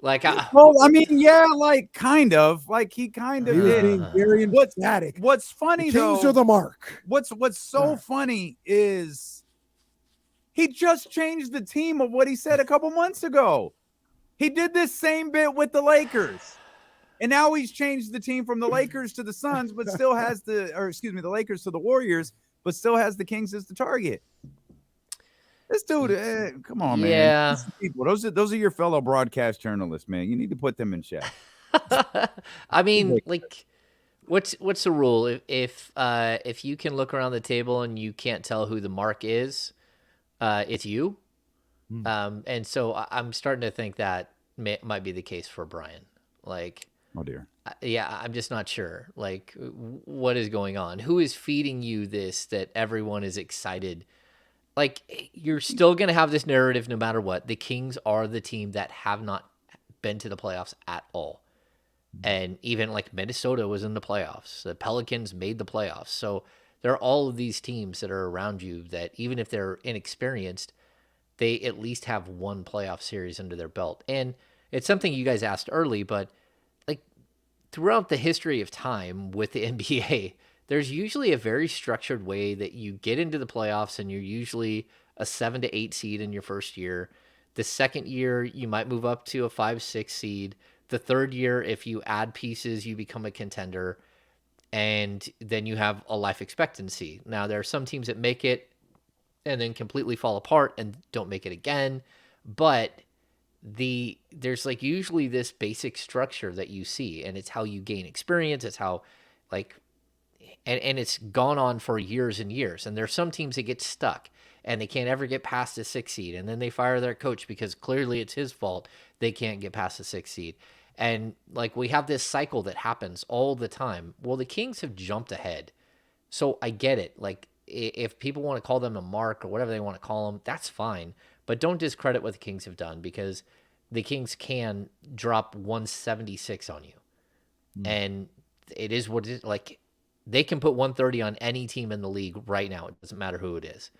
like? Well, I mean, yeah, like kind of, like he kind of He was did. being very emphatic. What's funny The though? Kings are the mark. What's so funny is he just changed the team of what he said a couple months ago. He did this same bit with the Lakers. And now he's changed the team from the Lakers to the Suns, but still has the Lakers to the Warriors, but still has the Kings as the target. This dude, come on, man. Yeah. People, those are your fellow broadcast journalists, man. You need to put them in check. I mean, like, what's the rule? If you can look around the table and you can't tell who the mark is, it's you. And so I'm starting to think that might be the case for Brian. Like, oh dear. Yeah, I'm just not sure. Like, what is going on? Who is feeding you this that everyone is excited? Like, you're still going to have this narrative no matter what. The Kings are the team that have not been to the playoffs at all. And even like Minnesota was in the playoffs. The Pelicans made the playoffs. So there are all of these teams that are around you that even if they're inexperienced, they at least have one playoff series under their belt. And it's something you guys asked early, but like throughout the history of time with the NBA, there's usually a very structured way that you get into the playoffs, and you're usually a 7 to 8 seed in your first year. The second year, you might move up to a 5-6 seed. The third year, if you add pieces, you become a contender, and then you have a life expectancy. Now, there are some teams that make it and then completely fall apart and don't make it again, but there's like usually this basic structure that you see, and it's how you gain experience. It's how like and it's gone on for years and years. And there's some teams that get stuck and they can't ever get past the 6 seed, and then they fire their coach because clearly it's his fault they can't get past the 6 seed. And like we have this cycle that happens all the time. Well, the Kings have jumped ahead, so I get it. Like, if people want to call them a mark or whatever they want to call them, that's fine. But don't discredit what the Kings have done, because the Kings can drop 176 on you. And it is what it is. Like, they can put 130 on any team in the league right now. It doesn't matter who it is.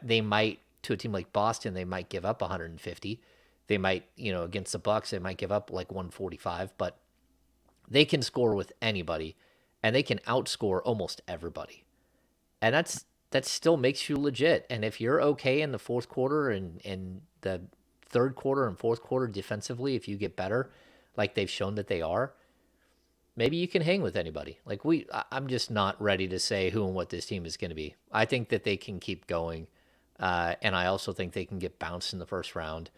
They might, to a team like Boston, they might give up 150. They might, against the Bucks, they might give up like 145. But they can score with anybody, and they can outscore almost everybody. And that still makes you legit. And if you're okay in the fourth quarter and the third quarter and fourth quarter defensively, if you get better, like they've shown that they are, maybe you can hang with anybody. Like I'm just not ready to say who and what this team is going to be. I think that they can keep going. And I also think they can get bounced in the first round.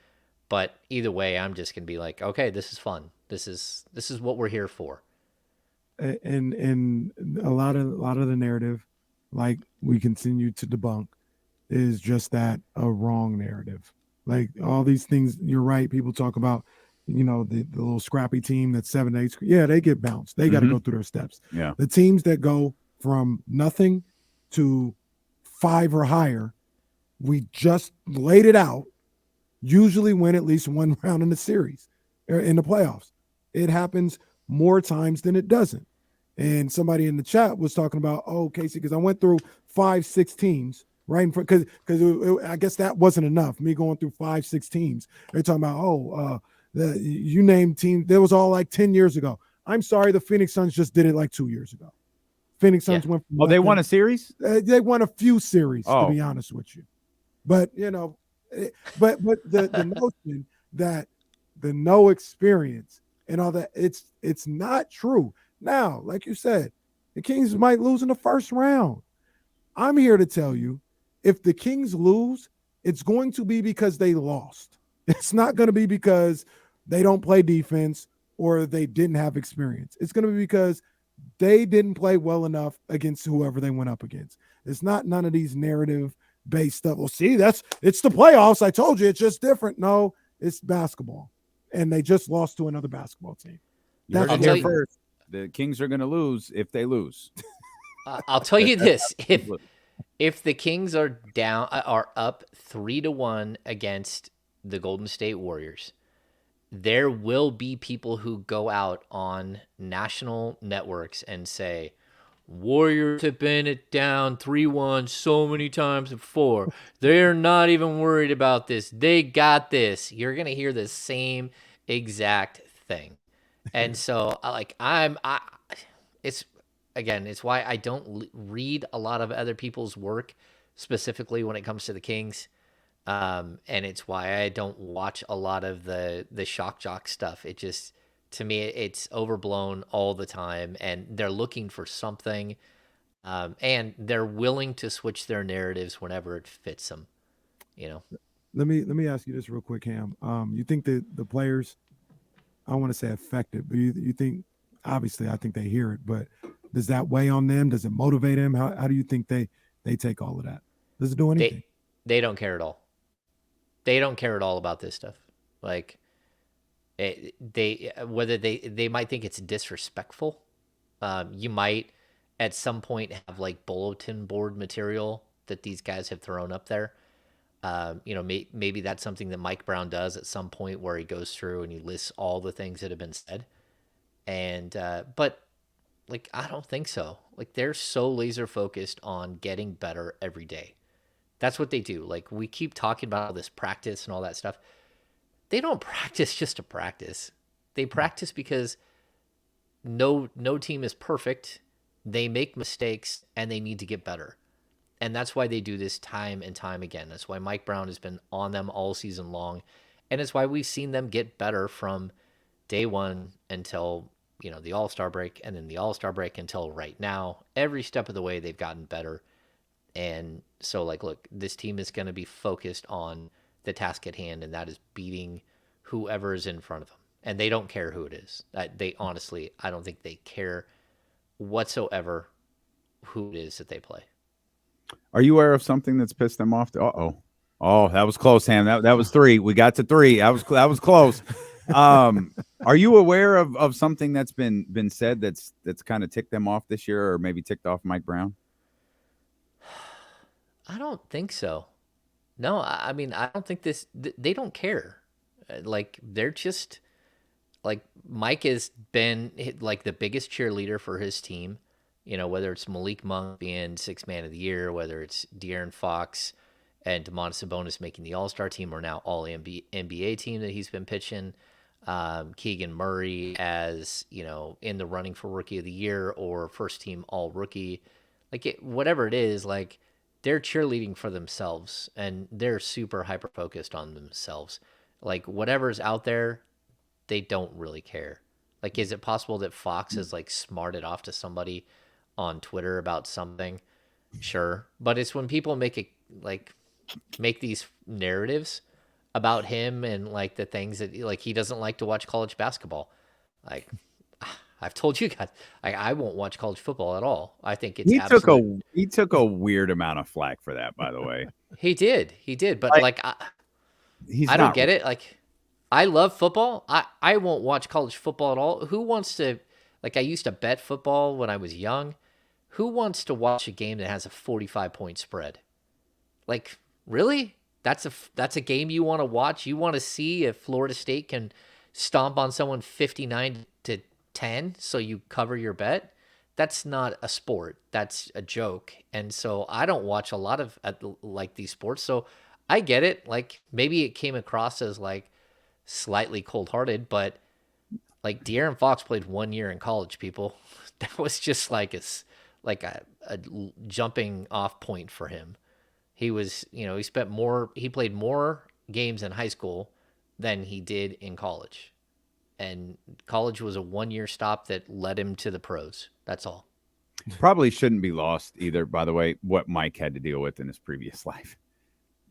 But either way, I'm just going to be like, okay, this is fun. This is what we're here for. And a lot of the narrative, like we continue to debunk, is just that a wrong narrative. Like all these things, you're right. People talk about, the little scrappy team that's 7-8. Yeah, they get bounced. They got to go through their steps. Yeah. The teams that go from nothing to 5 or higher, we just laid it out, usually win at least one round in the series, in the playoffs. It happens more times than it doesn't. And somebody in the chat was talking about, Casey, because I went through 5-6 teams, right? Because I guess that wasn't enough. Me going through 5-6 teams. They're talking about, you named team. That was all like 10 years ago. I'm sorry, the Phoenix Suns just did it like 2 years ago. Phoenix Suns went. From they won a series? They won a few series, to be honest with you. But but the notion that the no experience and all that, it's not true. Now, like you said, the Kings might lose in the first round. I'm here to tell you, if the Kings lose, it's going to be because they lost. It's not going to be because they don't play defense or they didn't have experience. It's going to be because they didn't play well enough against whoever they went up against. It's not none of these narrative based stuff. Well, see, it's the playoffs. I told you it's just different. No, it's basketball. And they just lost to another basketball team. You heard That's it I'll here tell you- first. The Kings are going to lose if they lose. I'll tell you this: if the Kings are up 3-1 against the Golden State Warriors, there will be people who go out on national networks and say, Warriors have been it down 3-1 so many times before. They're not even worried about this. They got this. You're going to hear the same exact thing. And so it's why I don't read a lot of other people's work, specifically when it comes to the Kings. And it's why I don't watch a lot of the shock jock stuff. It just, to me, it's overblown all the time, and they're looking for something, and they're willing to switch their narratives whenever it fits them. Let me ask you this real quick, Cam. You think that the players, I don't want to say affected, but you think, obviously I think they hear it, but does that weigh on them? Does it motivate them? How do you think they take all of that? Does it do anything? They don't care at all. They don't care at all about this stuff. Like, they might think it's disrespectful. You might at some point have like bulletin board material that these guys have thrown up there. Maybe that's something that Mike Brown does at some point, where he goes through and he lists all the things that have been said. And but like, I don't think so. Like, they're so laser focused on getting better every day. That's what they do. Like, we keep talking about all this practice and all that stuff. They don't practice just to practice. They practice because no team is perfect. They make mistakes and they need to get better. And that's why they do this time and time again. That's why Mike Brown has been on them all season long. And it's why we've seen them get better from day one until, the All-Star break, and then the All-Star break until right now. Every step of the way, they've gotten better. And so, like, look, this team is going to be focused on the task at hand, and that is beating whoever is in front of them. And they don't care who it is. They honestly, I don't think they care whatsoever who it is that they play. Are you aware of something that's pissed them off? Oh, that was close, Ham. That was 3. We got to 3. That was close. Are you aware of something that's been said that's kind of ticked them off this year, or maybe ticked off Mike Brown? I don't think so. No, I mean, I don't think they don't care. Like, they're just, like, Mike has been like the biggest cheerleader for his team. Whether it's Malik Monk being 6th man of the year, whether it's De'Aaron Fox and Domantas Sabonis making the All-Star team, or now all NBA team that he's been pitching. Keegan Murray as, in the running for Rookie of the Year or first team All Rookie. Like, whatever it is, like, they're cheerleading for themselves, and they're super hyper focused on themselves. Like, whatever's out there, they don't really care. Like, is it possible that Fox is like smarted off to somebody on Twitter about something? Sure. But it's when people make these narratives about him and like the things that, like, he doesn't like to watch college basketball. Like, I've told you guys, I won't watch college football at all. I think it's he took a weird amount of flack for that, by the way. He did, but I don't get it. Like, I love football. I won't watch college football at all. Who wants to, like, I used to bet football when I was young. Who wants to watch a game that has a 45-point spread? Like, really? That's a game you want to watch? You want to see if Florida State can stomp on someone 59-10 so you cover your bet? That's not a sport. That's a joke. And so I don't watch a lot of like these sports. So I get it. Like, maybe it came across as like slightly cold-hearted, but like, De'Aaron Fox played 1 year in college, people. That was just like a jumping off point for him. He was, he played more games in high school than he did in college. And college was a 1 year stop that led him to the pros. That's all. Probably shouldn't be lost either, by the way, what Mike had to deal with in his previous life.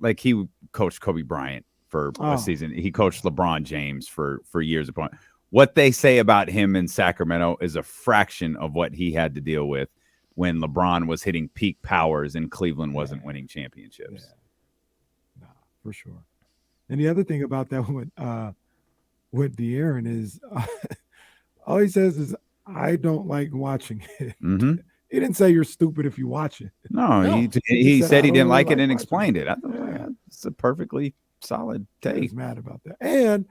Like, he coached Kobe Bryant for a season. He coached LeBron James for years upon. what they say about him in Sacramento is a fraction of what he had to deal with when LeBron was hitting peak powers and Cleveland wasn't winning championships. Yeah. Nah, for sure. And the other thing about that with De'Aaron is all he says is, I don't like watching it. Mm-hmm. He didn't say you're stupid if you watch it. No, No. he just said he "I didn't don't like really it and watching explained it. I thought, Yeah. it's a perfectly solid He take. was mad about that. And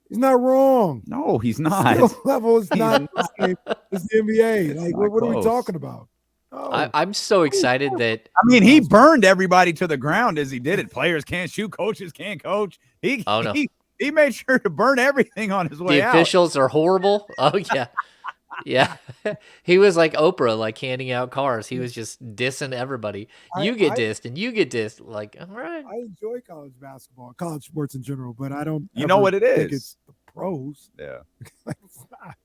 he's not wrong. No, he's not. Skill level is He's not not. the same as the NBA. It's Like, not what are we close. talking about? Oh, I'm so excited that I mean, he burned everybody to the ground as he did it. Players can't shoot, coaches can't coach. He made sure to burn everything on his way the out. officials are horrible. Oh yeah. Yeah. He was like Oprah, like handing out cars. He was just dissing everybody. You get dissed and you get dissed. Like, all right. I enjoy college basketball, college sports in general, but I don't. You know ever what it think is. It's the pros. Yeah. It's not.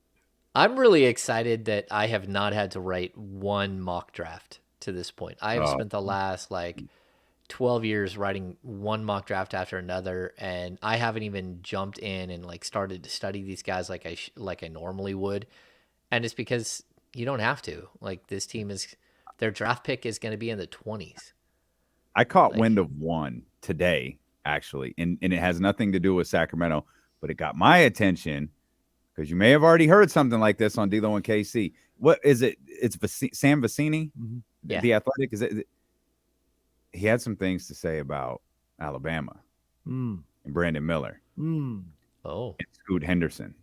I'm really excited that I have not had to write one mock draft to this point. I have spent the last like 12 years writing one mock draft after another, and I haven't even jumped in and like started to study these guys like I normally would. And it's because you don't have to. Like, this team their draft pick is going to be in the 20s. I caught wind of one today, actually, and it has nothing to do with Sacramento, but it got my attention because you may have already heard something like this on D-Lo and KC. What is it? It's Sam Vecini, the Athletic. Is it? He had some things to say about Alabama and Brandon Miller and Scoot Henderson.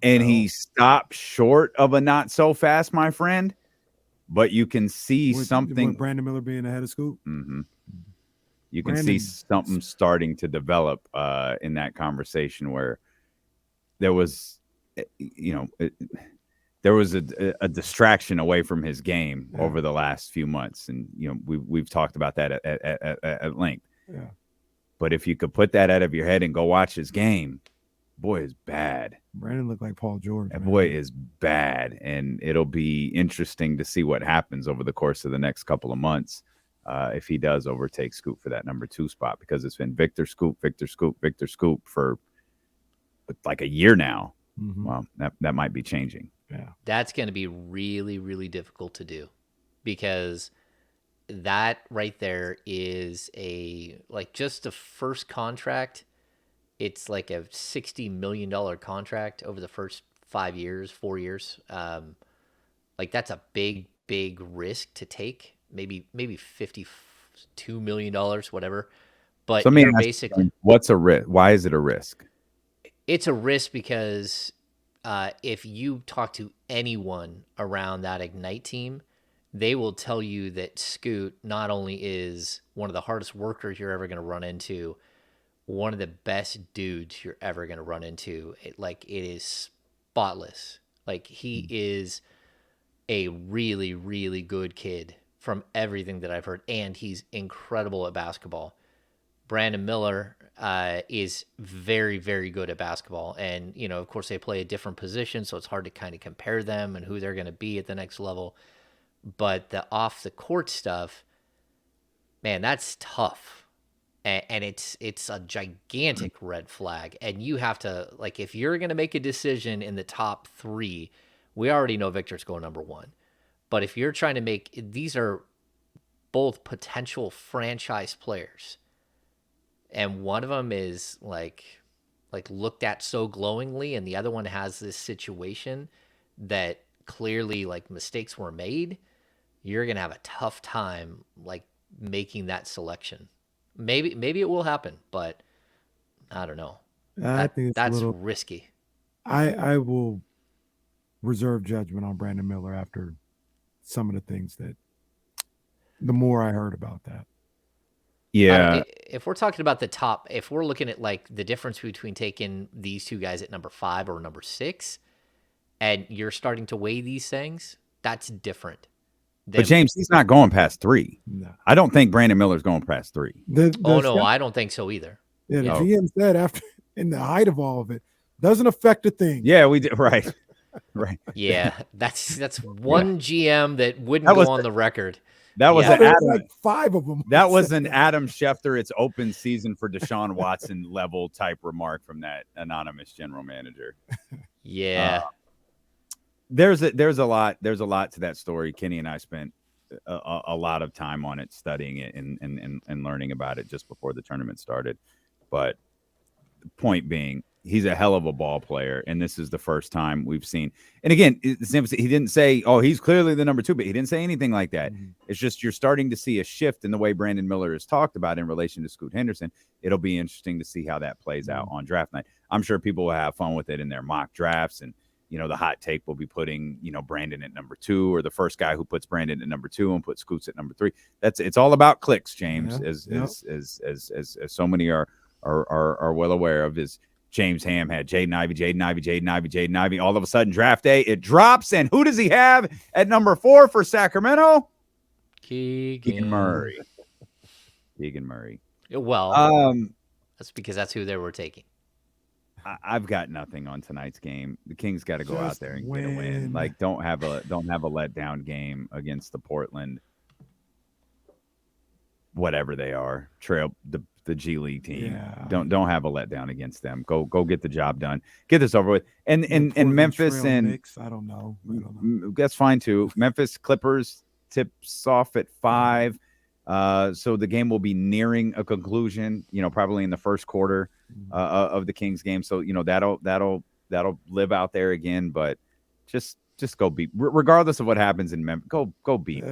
And he stopped short of a not so fast, my friend. But you can see something. With Brandon Miller being ahead of Scoop. Mm-hmm. You can see something starting to develop in that conversation where there was, there was a distraction away from his game over the last few months, and we've talked about that at length. Yeah. But if you could put that out of your head and go watch his game, boy is bad. Brandon looked like Paul George. That boy is bad, and it'll be interesting to see what happens over the course of the next couple of months if he does overtake Scoop for that number 2 spot, because it's been Victor Scoop for like a year now. Mm-hmm. Well, that might be changing. Yeah, that's going to be really, really difficult to do, because that right there is just a first contract. It's like a $60 million contract over the first 4 years. That's a big, big risk to take. Maybe $52 million, whatever. But so you're basically, what's a risk? Why is it a risk? It's a risk because if you talk to anyone around that Ignite team, they will tell you that Scoot not only is one of the hardest workers you're ever going to run into, one of the best dudes you're ever going to run into. It is spotless. Like, he is a really, really good kid from everything that I've heard, and he's incredible at basketball. Brandon Miller is very, very good at basketball, and of course they play a different position, so it's hard to kind of compare them and who they're going to be at the next level. But the off the court stuff, man, that's tough. And it's a gigantic red flag. And you have to, if you're going to make a decision in the top 3, we already know Victor's going number 1. But if you're trying to these are both potential franchise players. And one of them is looked at so glowingly, and the other one has this situation that clearly mistakes were made. You're going to have a tough time making that selection. Maybe it will happen, but I don't know. I think that's risky. I will reserve judgment on Brandon Miller after some of the things the more I heard about that. Yeah. If we're talking about the top, if we're looking at the difference between taking these 2 guys at number 5 or number 6, and you're starting to weigh these things, that's different. But James, he's not going past 3. No. I don't think Brandon Miller's going past 3. No, I don't think so either. Yeah, the GM said after, in the height of all of it, doesn't affect a thing. Yeah, we did. Right. Right. Yeah, that's one GM that wouldn't go on the record. That was Yeah. an There was Adam. like 5 of them. That was an Adam Schefter. It's open season for Deshaun Watson level type remark from that anonymous general manager. Yeah. There's a lot to that story. Kenny and I spent a lot of time on it, studying it and learning about it just before the tournament started. But the point being, he's a hell of a ball player, and this is the first time we've seen. And again, he didn't say, "Oh, he's clearly the number 2," but he didn't say anything like that. Mhm. It's just you're starting to see a shift in the way Brandon Miller is talked about in relation to Scoot Henderson. It'll be interesting to see how that plays out on draft night. I'm sure people will have fun with it in their mock drafts, and the hot take will be putting Brandon at number 2, or the first guy who puts Brandon at number 2 and puts Scoots at number 3. It's all about clicks, James, as so many are well aware of. Is James Ham had Jaden Ivey. All of a sudden, draft day, it drops. And who does he have at number 4 for Sacramento? Keegan Murray. Keegan Murray. Well, that's because that's who they were taking. I've got nothing on tonight's game. The Kings got to go out Just there and get a win. Like, don't have a letdown game against the Portland, whatever they are, the G League team. Yeah. Don't have a letdown against them. Go get the job done. Get this over with. And Portland Memphis Trail and Knicks, I don't know. that's fine too. Memphis Clippers tips off at 5. So the game will be nearing a conclusion, probably in the first quarter of the Kings game. So, that'll live out there again, but just go beat, regardless of what happens in Memphis, go beat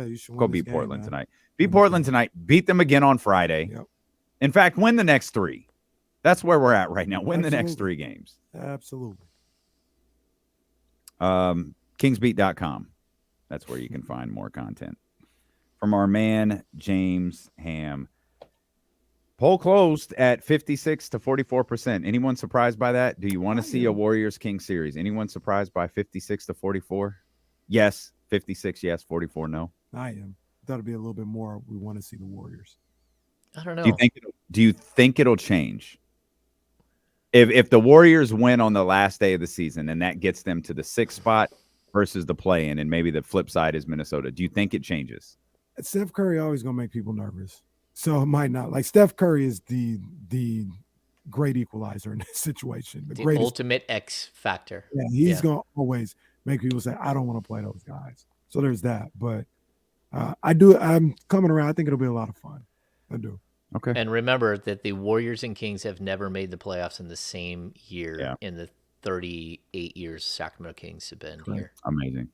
Portland tonight. Beat Portland tonight. Beat them again on Friday. Yep. In fact, win the next 3. That's where we're at right now. Win the next 3 games. Absolutely. Kingsbeat.com. That's where you can find more content. From our man, James Ham. Poll closed at 56 to 44%. Anyone surprised by that? Do you want to see a Warriors-Kings series? Anyone surprised by 56 to 44? Yes. 56, yes. 44, no. I am. That'll be a little bit more. We want to see the Warriors. I don't know. Do you think it'll change? If the Warriors win on the last day of the season and that gets them to the 6th spot versus the play-in, and maybe the flip side is Minnesota, do you think it changes? Steph Curry always going to make people nervous. So it might not. Like, Steph Curry is the great equalizer in this situation. The ultimate X factor. Yeah, he's going to always make people say, I don't want to play those guys. So there's that. But I'm coming around. I think it'll be a lot of fun. I do. Okay. And remember that the Warriors and Kings have never made the playoffs in the same year in the 38 years Sacramento Kings have been here. Amazing.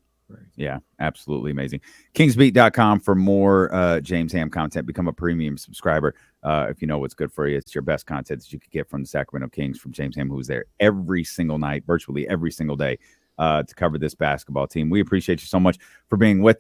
Yeah, absolutely amazing. Kingsbeat.com for more James Ham content. Become a premium subscriber if you know what's good for you. It's your best content that you could get from the Sacramento Kings, from James Ham, who's there every single night, virtually every single day, to cover this basketball team. We appreciate you so much for being with us.